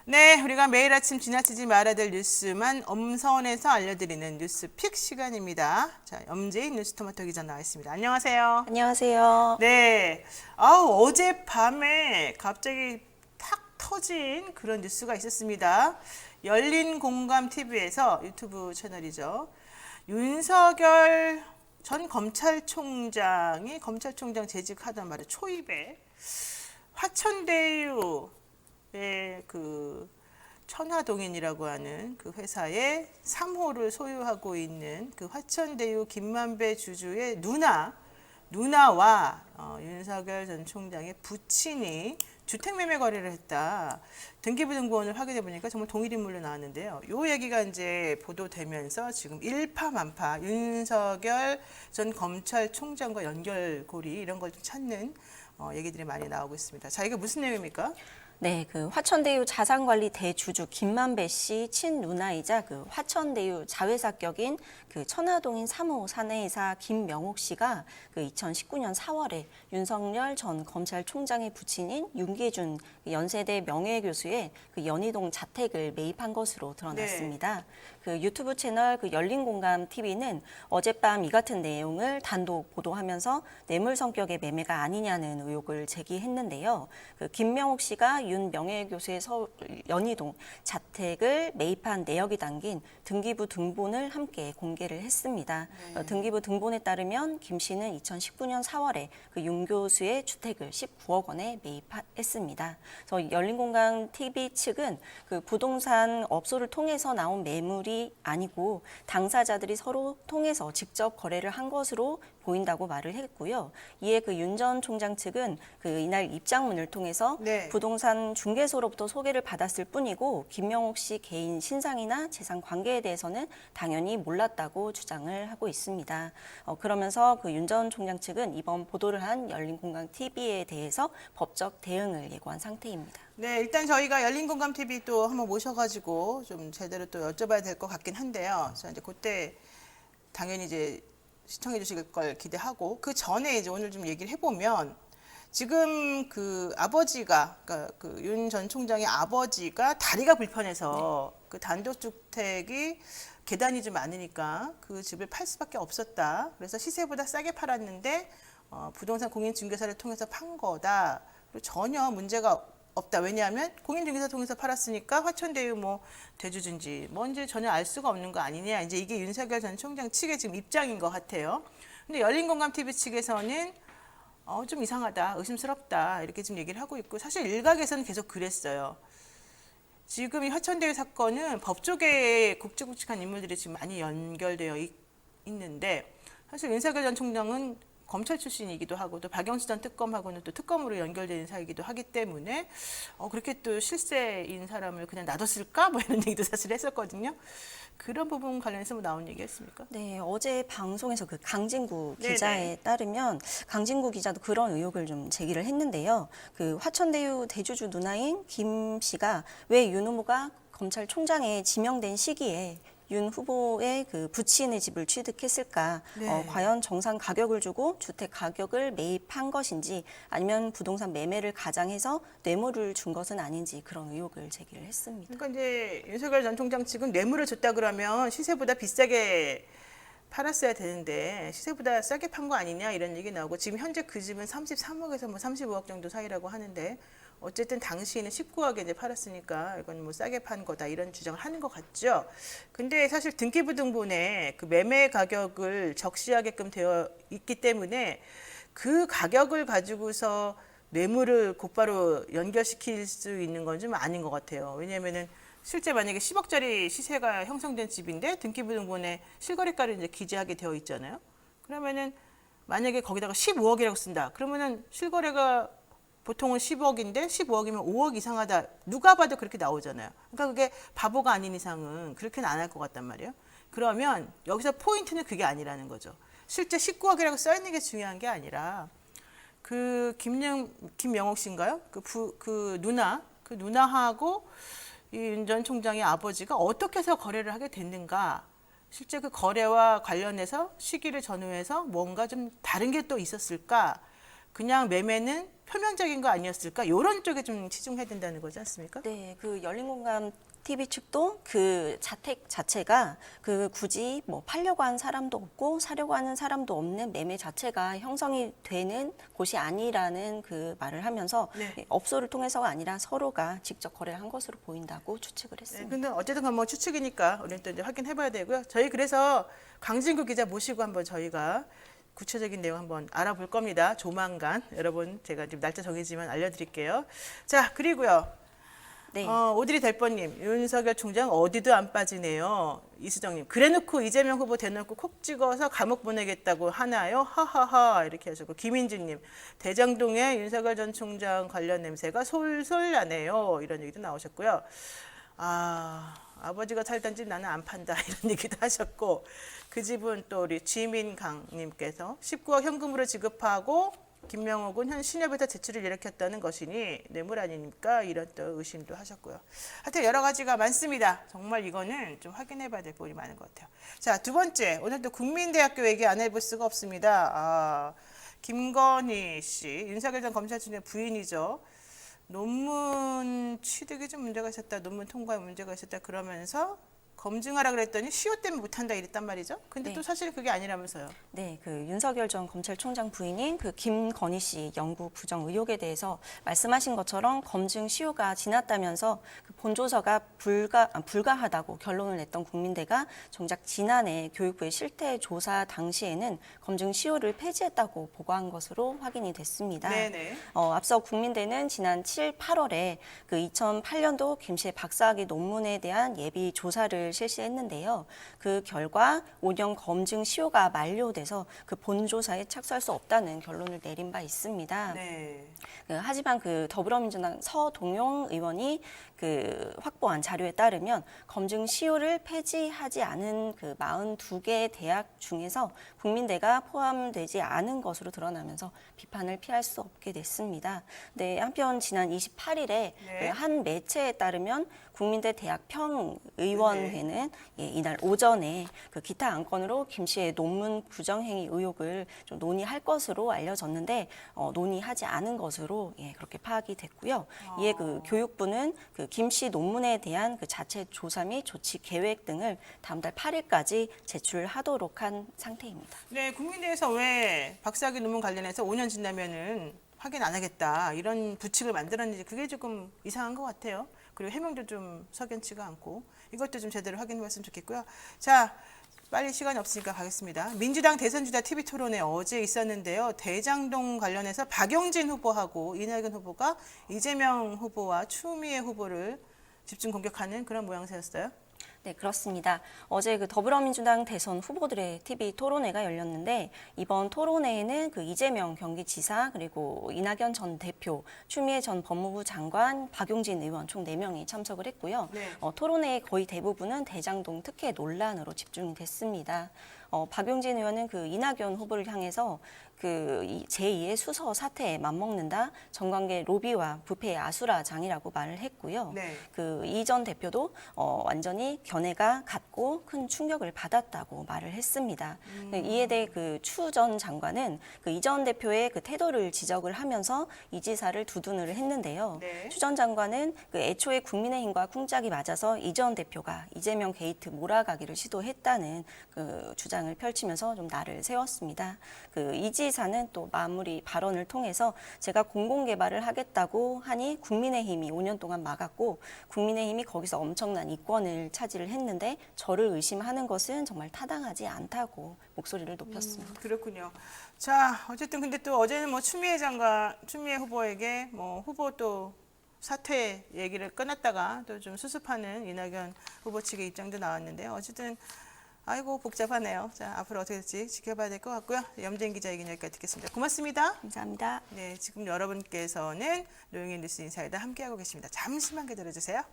네, 우리가 매일 아침 지나치지 말아야 될 뉴스만 엄선해서 알려드리는 뉴스픽 시간입니다. 자, 염재인 뉴스토마토 기자 나와 있습니다. 안녕하세요. 안녕하세요. 네, 어젯밤에 갑자기 탁 터진 그런 뉴스가 있었습니다. 열린공감TV에서 유튜브 채널이죠. 윤석열 전 검찰총장이 검찰총장 재직하던 말에 초입에 화천대유의 그 천화동인이라고 하는 그 회사의 3호를 소유하고 있는 그 화천대유 김만배 주주의 누나와 윤석열 전 총장의 부친이 주택 매매 거래를 했다. 등기부등본을 확인해 보니까 정말 동일 인물로 나왔는데요. 요 얘기가 이제 보도되면서 지금 일파만파 윤석열 전 검찰총장과 연결고리 이런 걸 좀 찾는 얘기들이 많이 나오고 있습니다. 자, 이게 무슨 내용입니까? 네, 그 화천대유 자산관리 대주주 김만배 씨 친누나이자 그 화천대유 자회사격인 그 천화동인 3호 사내이사 김명옥 씨가 그 2019년 4월에 윤석열 전 검찰총장의 부친인 윤기준 연세대 명예교수의 그 연희동 자택을 매입한 것으로 드러났습니다. 네. 그 유튜브 채널 그 열린공감 TV는 어젯밤 이 같은 내용을 단독 보도하면서 뇌물 성격의 매매가 아니냐는 의혹을 제기했는데요. 그 김명옥 씨가 윤 명예교수의 연희동 자택을 매입한 내역이 담긴 등기부 등본을 함께 공개를 했습니다. 등기부 등본에 따르면 김 씨는 2019년 4월에 그 윤 교수의 주택을 19억 원에 매입했습니다. 그래서 열린공감 TV 측은 그 부동산 업소를 통해서 나온 매물이 아니고 당사자들이 서로 통해서 직접 거래를 한 것으로 보인다고 말을 했고요. 이에 그 윤 전 총장 측은 그 이날 입장문을 통해서 네. 부동산 중개소로부터 소개를 받았을 뿐이고 김명옥 씨 개인 신상이나 재산 관계에 대해서는 당연히 몰랐다고 주장을 하고 있습니다. 그러면서 그 윤 전 총장 측은 이번 보도를 한 열린공감 TV에 대해서 법적 대응을 예고한 상태입니다. 네, 일단 저희가 열린공감TV 또 한번 모셔가지고 좀 제대로 또 여쭤봐야 될 것 같긴 한데요. 자, 이제 그때 당연히 이제 시청해 주실 걸 기대하고 그 전에 이제 오늘 좀 얘기를 해보면 지금 그 아버지가 그러니까 그 윤 전 총장의 아버지가 다리가 불편해서 그 단독주택이 계단이 좀 많으니까 그 집을 팔 수밖에 없었다. 그래서 시세보다 싸게 팔았는데 부동산 공인중개사를 통해서 판 거다. 그리고 전혀 문제가 없다. 왜냐하면 공인중개사 통해서 팔았으니까 화천대유 뭐 대주주인지 뭔지 전혀 알 수가 없는 거 아니냐. 이제 이게 윤석열 전 총장 측의 지금 입장인 것 같아요. 근데 열린공감TV 측에서는 좀 이상하다, 의심스럽다 이렇게 지금 얘기를 하고 있고 사실 일각에서는 계속 그랬어요. 지금 이 화천대유 사건은 법조계에 굵직굵직한 인물들이 지금 많이 연결되어 있는데 사실 윤석열 전 총장은 검찰 출신이기도 하고 또 박영수 전 특검하고는 또 특검으로 연결되는 사이이기도 하기 때문에 그렇게 또 실세인 사람을 그냥 놔뒀을까? 뭐 이런 얘기도 사실 했었거든요. 그런 부분 관련해서 뭐 나온 얘기했습니까? 네, 어제 방송에서 그 강진구 네네. 기자에 따르면 강진구 기자도 그런 의혹을 좀 제기를 했는데요. 그 화천대유 대주주 누나인 김 씨가 왜 윤 후보가 검찰총장에 지명된 시기에 윤 후보의 그 부친의 집을 취득했을까? 네. 과연 정상 가격을 주고 주택 가격을 매입한 것인지 아니면 부동산 매매를 가장해서 뇌물을 준 것은 아닌지 그런 의혹을 제기를 했습니다. 그러니까 이제 윤석열 전 총장 측은 뇌물을 줬다 그러면 시세보다 비싸게 팔았어야 되는데 시세보다 싸게 판 거 아니냐 이런 얘기 나오고 지금 현재 그 집은 33억에서 뭐 35억 정도 사이라고 하는데 어쨌든 당시에는 19억에 이제 팔았으니까 이건 뭐 싸게 판 거다 이런 주장을 하는 것 같죠. 근데 사실 등기부등본에 그 매매 가격을 적시하게끔 되어 있기 때문에 그 가격을 가지고서 뇌물을 곧바로 연결시킬 수 있는 건 좀 아닌 것 같아요. 왜냐하면은 실제 만약에 10억짜리 시세가 형성된 집인데 등기부등본에 실거래가를 이제 기재하게 되어 있잖아요. 그러면은 만약에 거기다가 15억이라고 쓴다. 그러면은 실거래가 보통은 10억인데 15억이면 5억 이상하다. 누가 봐도 그렇게 나오잖아요. 그러니까 그게 바보가 아닌 이상은 그렇게는 안 할 것 같단 말이에요. 그러면 여기서 포인트는 그게 아니라는 거죠. 실제 19억이라고 써 있는 게 중요한 게 아니라 그 김명옥 씨인가요? 그 누나하고 이 윤 전 총장의 아버지가 어떻게 해서 거래를 하게 됐는가? 실제 그 거래와 관련해서 시기를 전후해서 뭔가 좀 다른 게 또 있었을까? 그냥 매매는 표면적인 거 아니었을까? 이런 쪽에 좀 치중해야 된다는 거지 않습니까? 네, 그 열린공감 TV 측도 그 자택 자체가 그 굳이 뭐 팔려고 하는 사람도 없고 사려고 하는 사람도 없는 매매 자체가 형성이 되는 곳이 아니라는 그 말을 하면서 네. 업소를 통해서가 아니라 서로가 직접 거래를 한 것으로 보인다고 추측을 네, 했습니다. 근데 어쨌든 뭐 추측이니까 우리는 또 이제 확인해봐야 되고요. 저희 그래서 강진구 기자 모시고 한번 저희가 구체적인 내용 한번 알아볼 겁니다. 조만간 여러분 제가 지금 날짜 정해지면 알려드릴게요. 자 그리고요. 네. 오드리 델버님, 윤석열 총장 어디도 안 빠지네요. 이수정님, 그래놓고 이재명 후보 대놓고 콕 찍어서 감옥 보내겠다고 하나요? 하하하 이렇게 하셨고 김인주님, 대장동에 윤석열 전 총장 관련 냄새가 솔솔 나네요. 이런 얘기도 나오셨고요. 아버지가 살던 집 나는 안 판다 이런 얘기도 하셨고 그 집은 또 우리 지민강님께서 19억 현금으로 지급하고 김명옥은 현 신협에서 제출을 일으켰다는 것이니 뇌물 아닙니까? 이런 또 의심도 하셨고요. 하여튼 여러 가지가 많습니다. 정말 이거는 좀 확인해봐야 될 부분이 많은 것 같아요. 자, 두 번째, 오늘도 국민대학교 얘기 안 해볼 수가 없습니다. 김건희 씨, 윤석열 전 검찰총장 부인이죠. 논문 취득에 좀 문제가 있었다, 논문 통과에 문제가 있었다 그러면서 검증하라 그랬더니 시효 때문에 못한다 이랬단 말이죠. 근데 네. 또 사실 그게 아니라면서요. 네, 그 윤석열 전 검찰총장 부인인 그 김건희 씨 연구 부정 의혹에 대해서 말씀하신 것처럼 검증 시효가 지났다면서 그 본조서가 불가하다고 결론을 냈던 국민대가 정작 지난해 교육부의 실태 조사 당시에는 검증 시효를 폐지했다고 보고한 것으로 확인이 됐습니다. 네네. 앞서 국민대는 지난 7, 8월에 그 2008년도 김 씨의 박사학위 논문에 대한 예비 조사를 실시했는데요. 그 결과 5년 검증 시효가 만료돼서 그 본조사에 착수할 수 없다는 결론을 내린 바 있습니다. 네. 하지만 그 더불어민주당 서동용 의원이 그 확보한 자료에 따르면 검증 시효를 폐지하지 않은 그 42개 대학 중에서 국민대가 포함되지 않은 것으로 드러나면서 비판을 피할 수 없게 됐습니다. 네, 한편 지난 28일에 네. 한 매체에 따르면 국민대 대학 평의원회는 이날 오전에 그 기타 안건으로 김 씨의 논문 부정행위 의혹을 좀 논의할 것으로 알려졌는데 논의하지 않은 것으로 그렇게 파악이 됐고요. 이에 그 교육부는 그 김 씨 논문에 대한 그 자체 조사 및 조치 계획 등을 다음 달 8일까지 제출하도록 한 상태입니다. 네, 국민대에서 왜 박사학위 논문 관련해서 5년 지나면은 확인 안 하겠다 이런 부칙을 만들었는지 그게 조금 이상한 것 같아요. 그리고 해명도 좀 석연치가 않고 이것도 좀 제대로 확인해봤으면 좋겠고요. 자, 빨리 시간이 없으니까 가겠습니다. 민주당 대선주자 TV 토론회 어제 있었는데요. 대장동 관련해서 박용진 후보하고 이낙연 후보가 이재명 후보와 추미애 후보를 집중 공격하는 그런 모양새였어요. 네, 그렇습니다. 어제 그 더불어민주당 대선 후보들의 TV 토론회가 열렸는데 이번 토론회에는 그 이재명 경기지사 그리고 이낙연 전 대표, 추미애 전 법무부 장관, 박용진 의원 총 4명이 참석을 했고요. 네. 토론회의 거의 대부분은 대장동 특혜 논란으로 집중이 됐습니다. 박용진 의원은 그 이낙연 후보를 향해서 그 제2의 수서 사태에 맞먹는다. 정관계 로비와 부패의 아수라장이라고 말을 했고요. 네. 그 이 전 대표도 완전히 견해가 같고 큰 충격을 받았다고 말을 했습니다. 이에 대해 그 추 전 장관은 그 이 전 대표의 그 태도를 지적을 하면서 이 지사를 두둔을 했는데요. 네. 추 전 장관은 그 애초에 국민의힘과 쿵짝이 맞아서 이 전 대표가 이재명 게이트 몰아가기를 시도했다는 그 주장을 펼치면서 좀 날을 세웠습니다. 그 이 지사는 또 마무리 발언을 통해서 제가 공공개발을 하겠다고 하니 국민의힘이 5년 동안 막았고 국민의힘이 거기서 엄청난 이권을 차지를 했는데 저를 의심하는 것은 정말 타당하지 않다고 목소리를 높였습니다. 그렇군요. 자, 어쨌든 근데 또 어제는 뭐 추미애 후보에게 뭐 후보 또 사퇴 얘기를 꺼냈다가 또 좀 수습하는 이낙연 후보 측의 입장도 나왔는데요. 어쨌든 아이고 복잡하네요. 자, 앞으로 어떻게 될지 지켜봐야 될 것 같고요. 염재인 기자 얘기는 여기까지 듣겠습니다. 고맙습니다. 감사합니다. 네, 지금 여러분께서는 노영희 뉴스 인사이다 함께하고 계십니다. 잠시만 기다려주세요.